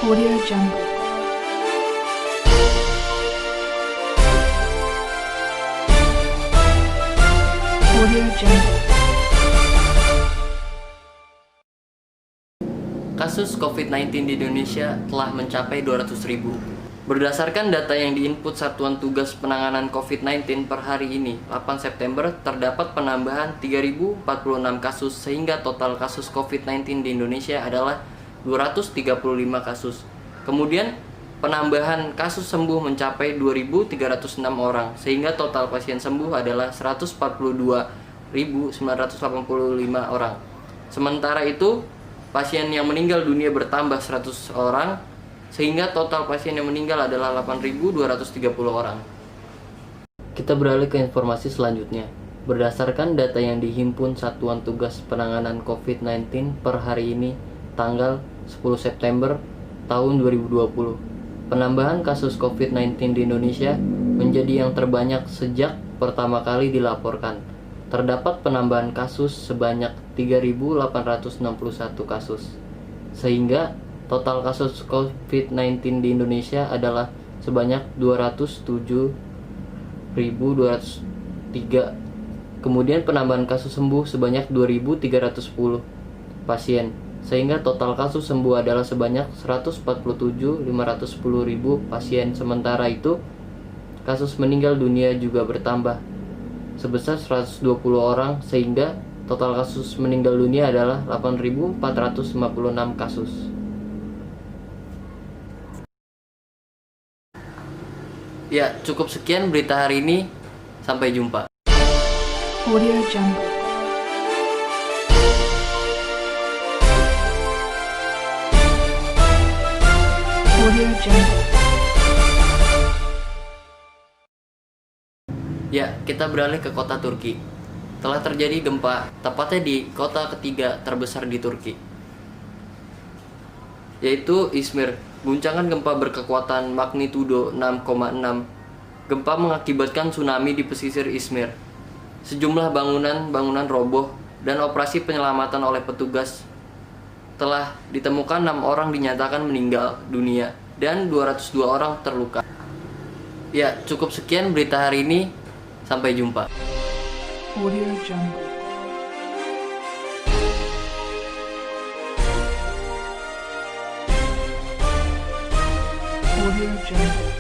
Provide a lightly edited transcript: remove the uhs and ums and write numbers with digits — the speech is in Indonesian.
Audio Jungle. Audio Jungle. Kasus COVID-19 di Indonesia telah mencapai 200.000. Berdasarkan data yang diinput Satuan Tugas Penanganan COVID-19 per hari ini, 8 September, terdapat penambahan 3.046 kasus sehingga total kasus COVID-19 di Indonesia adalah 235 kasus. Kemudian, penambahan kasus sembuh mencapai 2.306 orang sehingga total pasien sembuh adalah 142.985 orang. Sementara itu, pasien yang meninggal dunia bertambah 100 orang sehingga total pasien yang meninggal adalah 8.230 orang. Kita beralih ke informasi selanjutnya. Berdasarkan data yang dihimpun Satuan Tugas Penanganan COVID-19 per hari ini, tanggal 10 September tahun 2020, penambahan kasus COVID-19 di Indonesia menjadi yang terbanyak sejak pertama kali dilaporkan. Terdapat penambahan kasus sebanyak 3.861 kasus, sehingga total kasus COVID-19 di Indonesia adalah sebanyak 207.203. Kemudian penambahan kasus sembuh sebanyak 2.310 pasien, sehingga total kasus sembuh adalah sebanyak 147.510.000 pasien. Sementara itu, kasus meninggal dunia juga bertambah sebesar 120 orang sehingga total kasus meninggal dunia adalah 8.456 kasus. Ya, cukup sekian berita hari ini. Sampai jumpa. Audio Jungle. Audio Jungle. Ya, kita beralih ke kota Turki. Telah terjadi gempa, tepatnya di kota ketiga terbesar di Turki, yaitu Izmir. Guncangan gempa berkekuatan magnitudo 6,6. Gempa mengakibatkan tsunami di pesisir Izmir. Sejumlah bangunan roboh dan operasi penyelamatan oleh petugas. Telah ditemukan 6 orang dinyatakan meninggal dunia dan 202 orang terluka. Ya, cukup sekian berita hari ini. Sampai jumpa. Audio Jungle. Audio Jungle.